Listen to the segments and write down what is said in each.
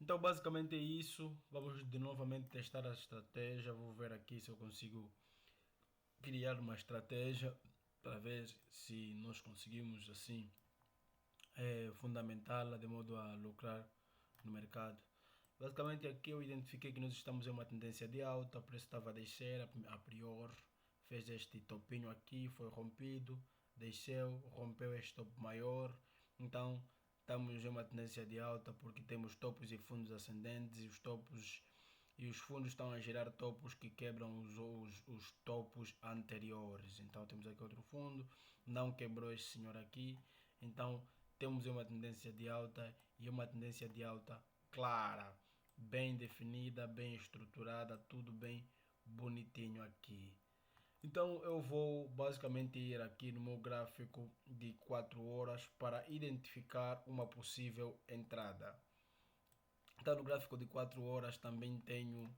Então basicamente é isso. Vamos de novamente testar a estratégia. Vou ver aqui se eu consigo criar uma estratégia para ver se nós conseguimos assim fundamentá-la de modo a lucrar no mercado. Basicamente aqui eu identifiquei que nós estamos em uma tendência de alta, o preço estava a descer a priori, fez este topinho aqui, foi rompido, desceu, rompeu este topo maior, então estamos em uma tendência de alta porque temos topos e fundos ascendentes e os topos e os fundos estão a gerar topos que quebram os topos anteriores. Então temos aqui outro fundo, não quebrou este senhor aqui, então temos uma tendência de alta e uma tendência de alta clara, bem definida, bem estruturada, tudo bem bonitinho aqui. Então eu vou basicamente ir aqui no meu gráfico de 4 horas para identificar uma possível entrada. Então no gráfico de 4 horas também tenho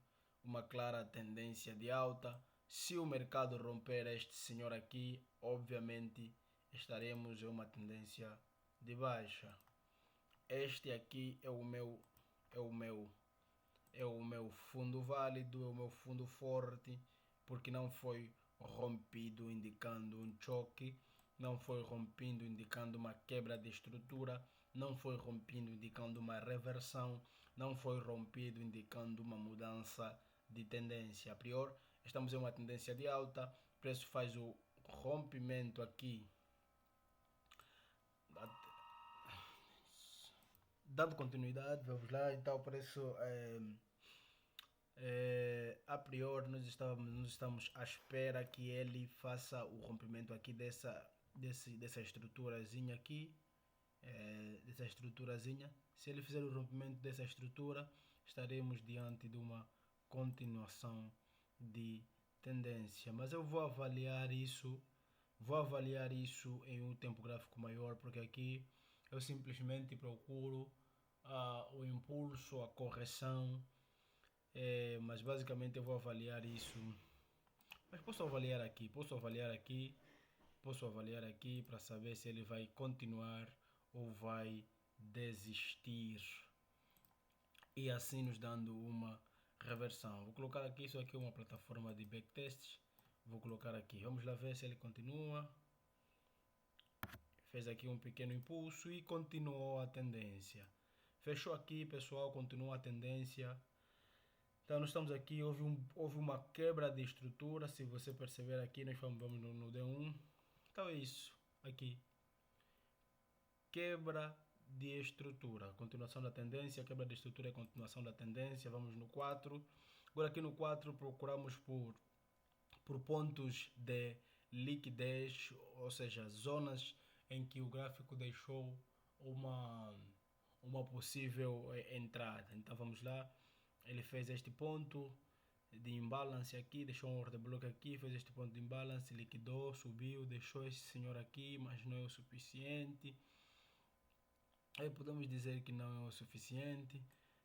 uma clara tendência de alta. Se o mercado romper este senhor aqui, obviamente estaremos em uma tendência de baixa. Este aqui é o meu é o meu fundo válido, é o meu fundo forte, porque não foi rompido indicando um choque, não foi rompido indicando uma quebra de estrutura, não foi rompido indicando uma reversão, não foi rompido indicando uma mudança de tendência. A priori, estamos em uma tendência de alta, o preço faz o rompimento aqui, dando continuidade, vamos lá, então o preço a priori nós estamos à espera que ele faça o rompimento aqui dessa estruturazinha aqui, dessa estruturazinha. Se ele fizer o rompimento dessa estrutura, estaremos diante de uma continuação de tendência. Mas eu vou avaliar isso em um tempo gráfico maior, porque aqui eu simplesmente procuro o impulso, a correção, mas basicamente eu vou avaliar isso. Mas posso avaliar aqui para saber se ele vai continuar ou vai desistir. E assim nos dando uma reversão. Vou colocar aqui, isso aqui é uma plataforma de backtests. Vou colocar aqui, vamos lá ver se ele continua. Fez aqui um pequeno impulso e continuou a tendência. Fechou aqui, pessoal, continuou a tendência. Então nós estamos aqui, houve uma quebra de estrutura, se você perceber aqui, nós vamos no D1. Então é isso, aqui. Quebra de estrutura, continuação da tendência, quebra de estrutura e continuação da tendência, vamos no 4. Agora aqui no 4 procuramos por pontos de liquidez, ou seja, zonas em que o gráfico deixou uma, uma possível entrada. Então vamos lá, ele fez este ponto de imbalance aqui, deixou um order block aqui, fez este ponto de imbalance, liquidou, subiu, deixou esse senhor aqui, mas não é o suficiente. Aí podemos dizer que não é o suficiente.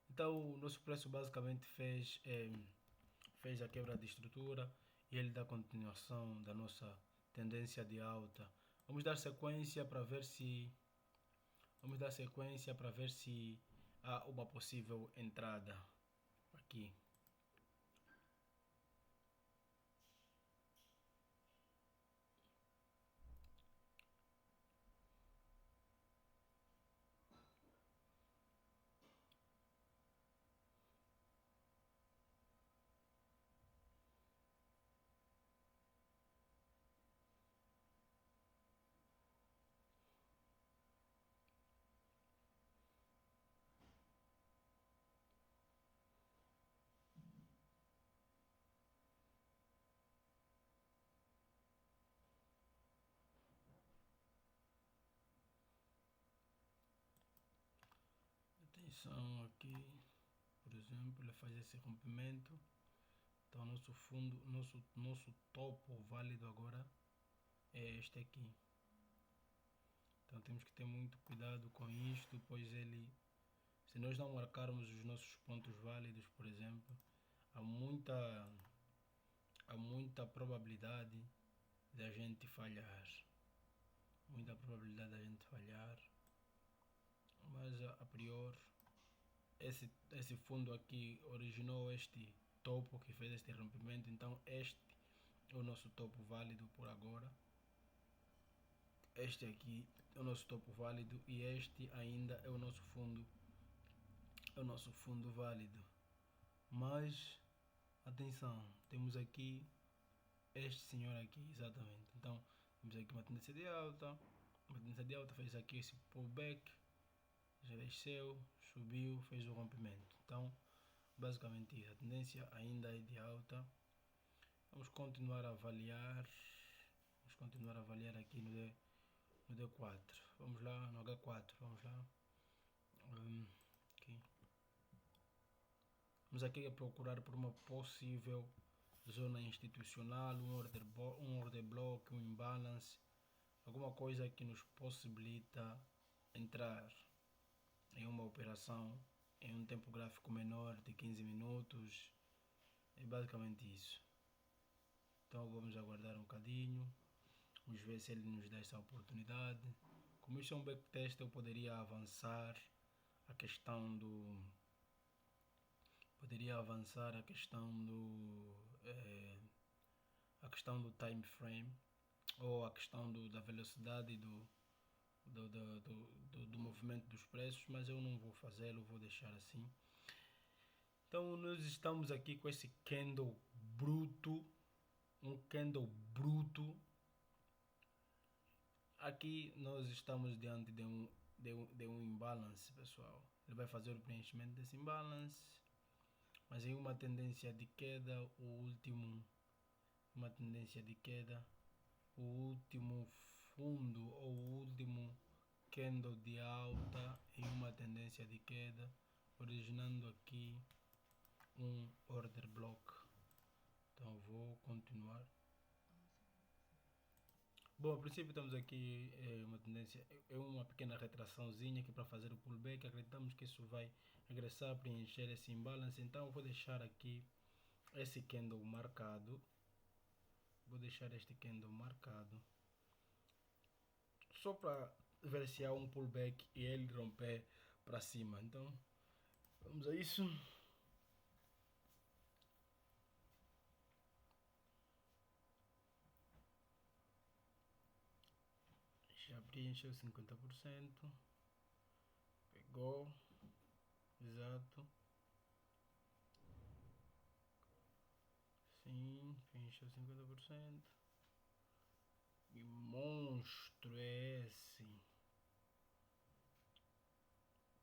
Então o nosso preço basicamente fez a quebra de estrutura e ele dá continuação da nossa tendência de alta. Vamos dar sequência para ver se há uma possível entrada aqui. Atenção aqui, por exemplo, ele faz esse rompimento. Então nosso fundo, nosso topo válido agora é este aqui. Então temos que ter muito cuidado com isto, pois se nós não marcarmos os nossos pontos válidos, por exemplo, há muita probabilidade de a gente falhar. Muita probabilidade de a gente falhar. Mas a priori esse fundo aqui originou este topo que fez este rompimento, então este é o nosso topo válido por agora. Este aqui é o nosso topo válido e este ainda é o nosso fundo válido. Mas atenção, temos aqui este senhor aqui, exatamente. Então temos aqui uma tendência de alta, fez aqui esse pullback, já desceu, subiu, fez o rompimento. Então basicamente isso, a tendência ainda é de alta. Vamos continuar a avaliar aqui no D4. Vamos lá, no H4, vamos lá. Aqui. Vamos aqui a procurar por uma possível zona institucional, um order block, um imbalance, alguma coisa que nos possibilita entrar em uma operação em um tempo gráfico menor de 15 minutos. É basicamente isso. Então vamos aguardar um bocadinho, vamos ver se ele nos dá essa oportunidade. Como isso é um backtest, eu poderia avançar a questão do time frame, ou a questão da velocidade do movimento dos preços, mas eu não vou fazê-lo, vou deixar assim. Então nós estamos aqui com esse candle bruto, um candle bruto. Aqui nós estamos diante de um imbalance, pessoal. Ele vai fazer o preenchimento desse imbalance, mas em uma tendência de queda, o último fundo ou o último candle de alta em uma tendência de queda, originando aqui um order block. Então vou continuar. Bom, a princípio estamos aqui uma tendência, é uma pequena retraçãozinha aqui para fazer o pullback. Acreditamos que isso vai regressar, preencher esse imbalance. Então eu vou deixar aqui esse candle marcado. Só para ver se há um pullback e ele romper para cima. Então vamos a isso. Já preencheu 50%. Pegou. Exato. Sim, preencheu 50%. Que monstro é esse?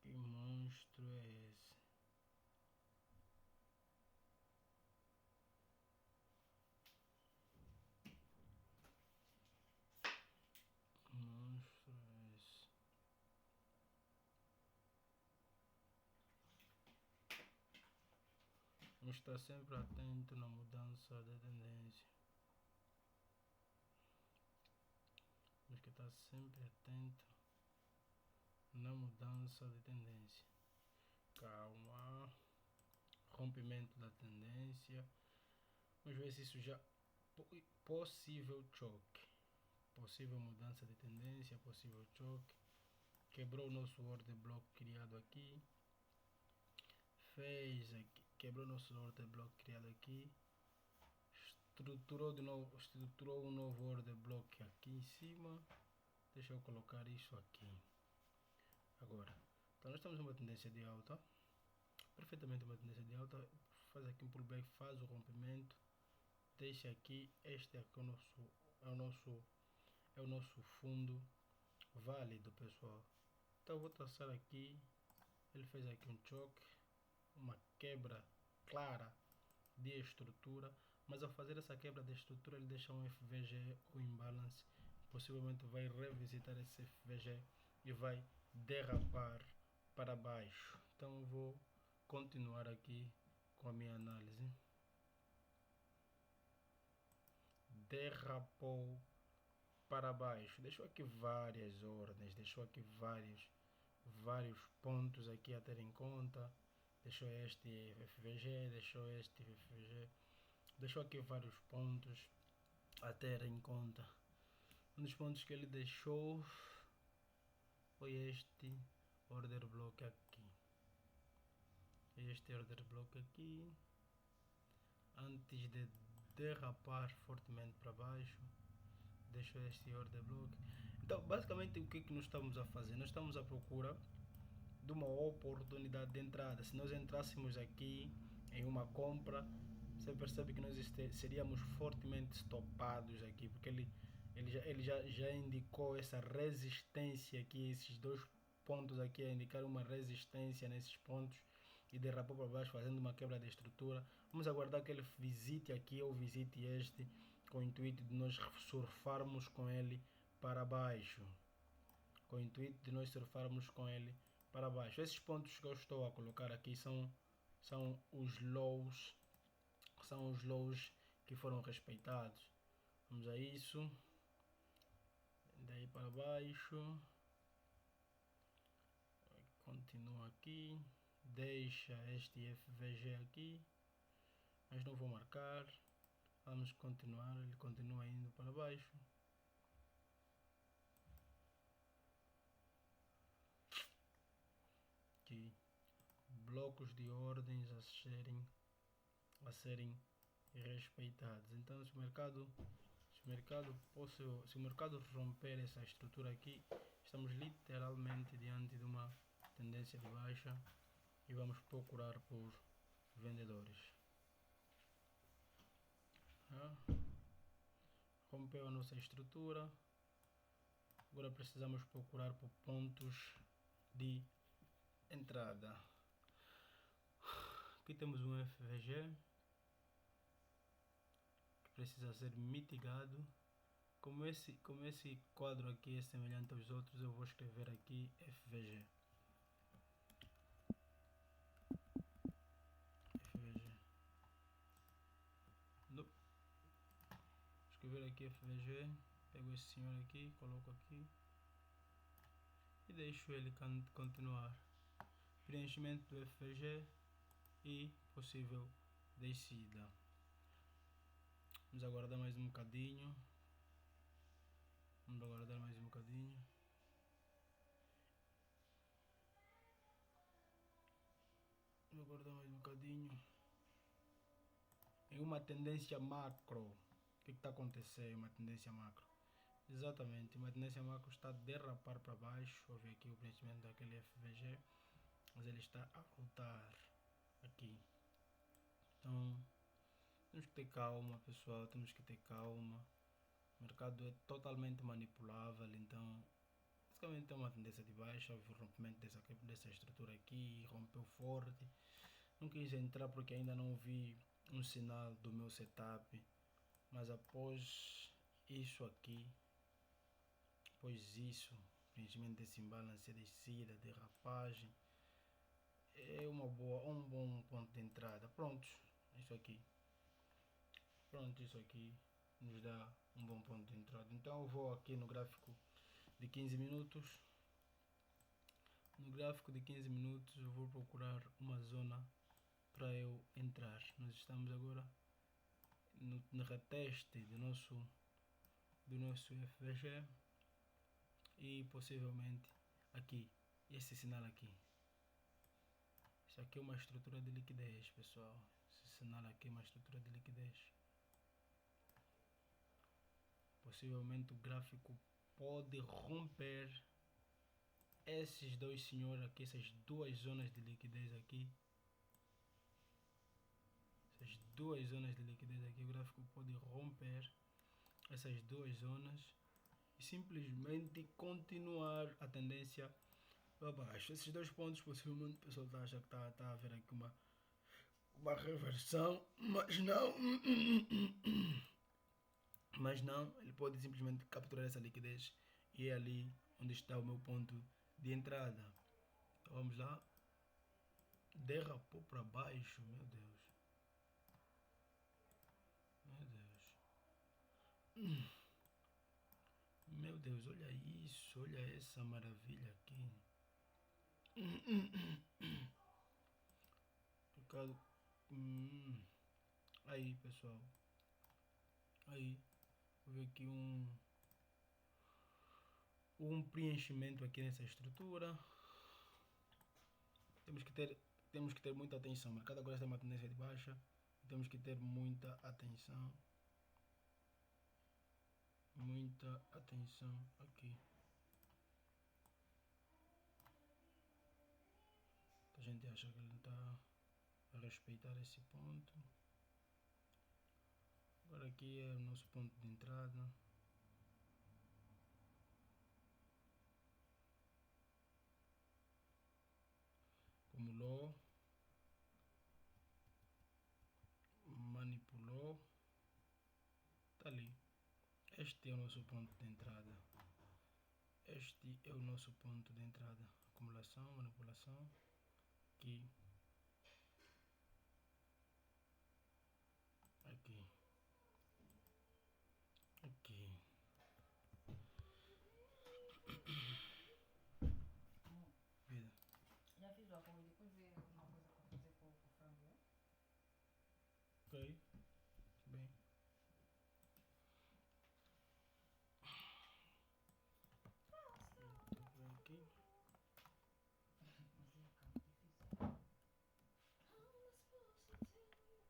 Monstro é esse? Vamos estar sempre atento na mudança da tendência. Temos que estar sempre atento na mudança de tendência. Calma. Rompimento da tendência. Vamos ver se isso já... Possível choque. Possível mudança de tendência, possível choque. Quebrou o nosso order block criado aqui. Quebrou nosso order block criado aqui. Estruturou um novo order block aqui em cima. Deixa eu colocar isso aqui. Agora, então nós estamos numa tendência de alta. Perfeitamente uma tendência de alta. Faz aqui um pullback, faz o rompimento. Deixa aqui, este aqui é o nosso fundo válido, pessoal. Então eu vou traçar aqui. Ele fez aqui um choque, uma quebra clara de estrutura, mas ao fazer essa quebra de estrutura ele deixa um FVG, o imbalance, possivelmente vai revisitar esse FVG e vai derrapar para baixo. Então eu vou continuar aqui com a minha análise. Derrapou para baixo, deixou aqui várias ordens, deixou aqui vários pontos aqui a ter em conta. Deixou este FVG, deixou aqui vários pontos a ter em conta. Um dos pontos que ele deixou foi este order block aqui. este order block aqui antes de derrapar fortemente para baixo. Deixo este order block. Então basicamente o que é que nós estamos a fazer? Nós estamos à procura de uma oportunidade de entrada. Se nós entrássemos aqui em uma compra, você percebe que nós seríamos fortemente estopados aqui, porque ele já indicou essa resistência aqui, esses dois pontos aqui a indicar uma resistência nesses pontos e derrapou para baixo fazendo uma quebra de estrutura. Vamos aguardar que ele visite aqui ou visite este com o intuito de nós surfarmos com ele para baixo. Com o intuito de nós surfarmos com ele para baixo. Esses pontos que eu estou a colocar aqui são os lows, que foram respeitados. Vamos a isso. Daí para baixo. Continua aqui. Deixa este FVG aqui. Mas não vou marcar. Vamos continuar. Ele continua indo para baixo. Aqui. Blocos de ordens a serem respeitados. Então se o mercado romper essa estrutura aqui, estamos literalmente diante de uma tendência de baixa e vamos procurar por vendedores. Rompeu a nossa estrutura, agora precisamos procurar por pontos de entrada. Aqui temos um FVG que precisa ser mitigado. Como esse quadro aqui é semelhante aos outros, eu vou escrever aqui FVG. Não. Escrever aqui FVG, pego esse senhor aqui, coloco aqui e deixo ele continuar. Preenchimento do FVG e possível descida. Vamos aguardar mais um bocadinho. Vamos aguardar mais um bocadinho. Em uma tendência macro, o que está acontecendo em uma tendência macro? Exatamente, uma tendência macro está a derrapar para baixo. Vou ver aqui o preenchimento daquele FVG, mas ele está a voltar aqui. Então temos que ter calma, pessoal, temos que ter calma. O mercado é totalmente manipulável, então basicamente é uma tendência de baixa. Houve o rompimento dessa estrutura aqui, rompeu forte. Não quis entrar porque ainda não vi um sinal do meu setup, mas após isso aqui, preenchimento desse imbalance, descida, derrapagem, é um bom ponto de entrada. Pronto, isso aqui nos dá um bom ponto de entrada. Então eu vou aqui no gráfico de 15 minutos. No gráfico de 15 minutos eu vou procurar uma zona para eu entrar. Nós estamos agora no reteste do nosso FVG e possivelmente aqui, esse sinal aqui. Isso aqui é uma estrutura de liquidez, pessoal. Esse sinal aqui é uma estrutura de liquidez. Possivelmente o gráfico pode romper esses dois senhores aqui, essas duas zonas de liquidez aqui. Essas duas zonas de liquidez aqui, o gráfico pode romper essas duas zonas e simplesmente continuar a tendência para baixo. Esses dois pontos, possivelmente o pessoal acha que está a haver aqui uma reversão, mas não, ele pode simplesmente capturar essa liquidez e é ali onde está o meu ponto de entrada. Então vamos lá. Derrapou para baixo, meu Deus. Meu Deus, olha isso, olha essa maravilha aqui. Aí, pessoal. Aí, vou ver aqui um preenchimento aqui nessa estrutura. Temos que ter temos que ter muita atenção. O mercado agora tem uma tendência de baixa, temos que ter muita atenção. Muita atenção aqui. A gente acha que ele não está a respeitar esse ponto. Agora aqui é o nosso ponto de entrada. Acumulou, manipulou, tá ali. Este é o nosso ponto de entrada. Este é o nosso ponto de entrada. Acumulação, manipulação. Aqui. Aqui. Aqui. Vida. Já fiz o arroz, depois ver alguma coisa para fazer com o frango, né? Ok. Bem. Aqui. Mas é calma, difícil.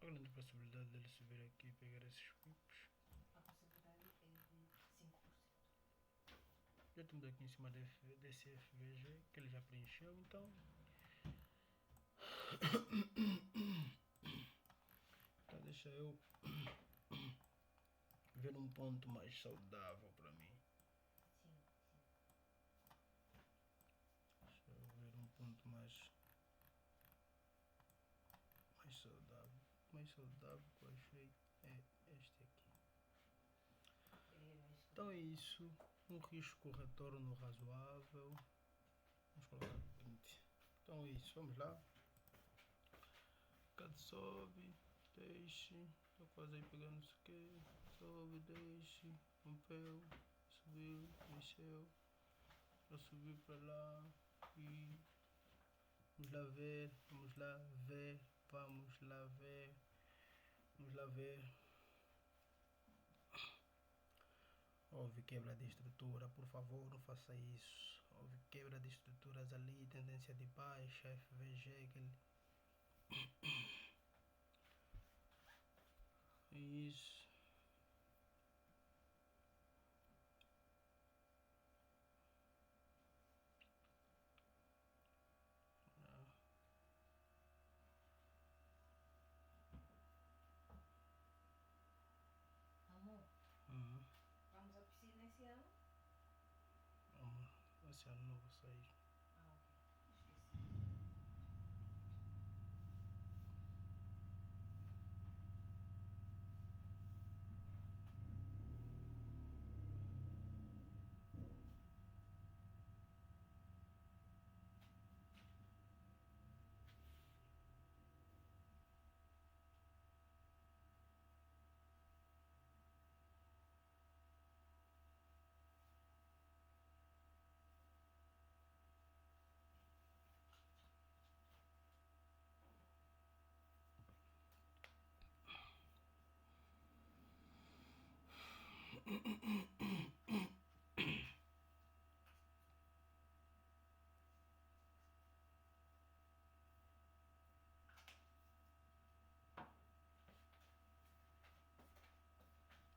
A grande possibilidade dele subir aqui e pegar esses picos. A possibilidade é de 5%. Já estamos aqui em cima desse FVG que ele já preencheu, então. Então deixa eu ver um ponto mais saudável para mim. Sim, sim. Deixa eu ver um ponto mais saudável. Mais saudável que eu achei é este aqui. Então é isso. Um risco retorno razoável. Vamos colocar 20. Então é isso. Vamos lá. Cada sobe, deixe. Estou quase aí pegando não sei o que. Sobe, deixe. Rompeu. Subiu, desceu. Eu subi para lá. E vamos lá ver. Vamos lá ver. Vamos lá ver. Vamos lá ver. Houve quebra de estrutura, por favor, não faça isso. Houve quebra de estruturas ali, tendência de baixa, FVG, aquele. Isso. Amor, Uhum. vamos à piscina esse ano? Vamos. Esse ano não vou sair. Ah, ok. Esqueci.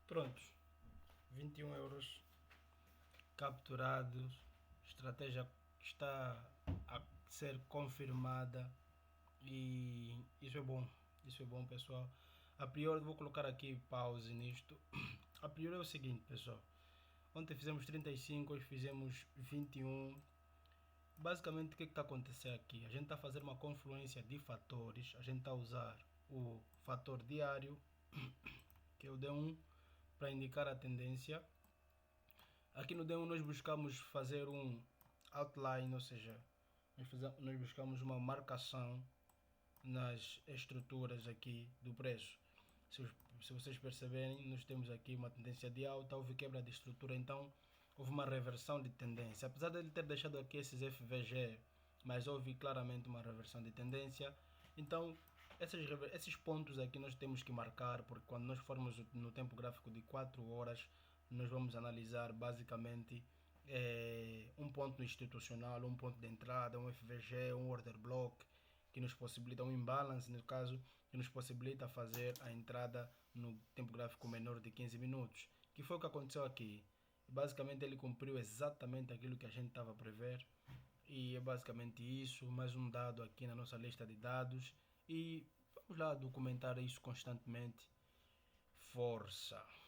Prontos. 21 euros capturados. Estratégia está a ser confirmada. E isso é bom. Isso é bom, pessoal. A priori, vou colocar aqui pause nisto. A priori é o seguinte, pessoal. Ontem fizemos 35, hoje fizemos 21. Basicamente, o que está acontecendo aqui? A gente está a fazer uma confluência de fatores. A gente está a usar o fator diário, que é o D1, para indicar a tendência. Aqui no D1 nós buscamos fazer um outline, ou seja, nós buscamos uma marcação nas estruturas aqui do preço. Se vocês perceberem, nós temos aqui uma tendência de alta, houve quebra de estrutura, então houve uma reversão de tendência. Apesar de ele ter deixado aqui esses FVG, mas houve claramente uma reversão de tendência. Então, esses pontos aqui nós temos que marcar, porque quando nós formos no tempo gráfico de 4 horas, nós vamos analisar basicamente um ponto institucional, um ponto de entrada, um FVG, um order block, que nos possibilita um imbalance, no caso, que nos possibilita fazer a entrada no tempo gráfico menor de 15 minutos, que foi o que aconteceu aqui. Basicamente ele cumpriu exatamente aquilo que a gente estava a prever, e é basicamente isso, mais um dado aqui na nossa lista de dados, e vamos lá documentar isso constantemente. Força!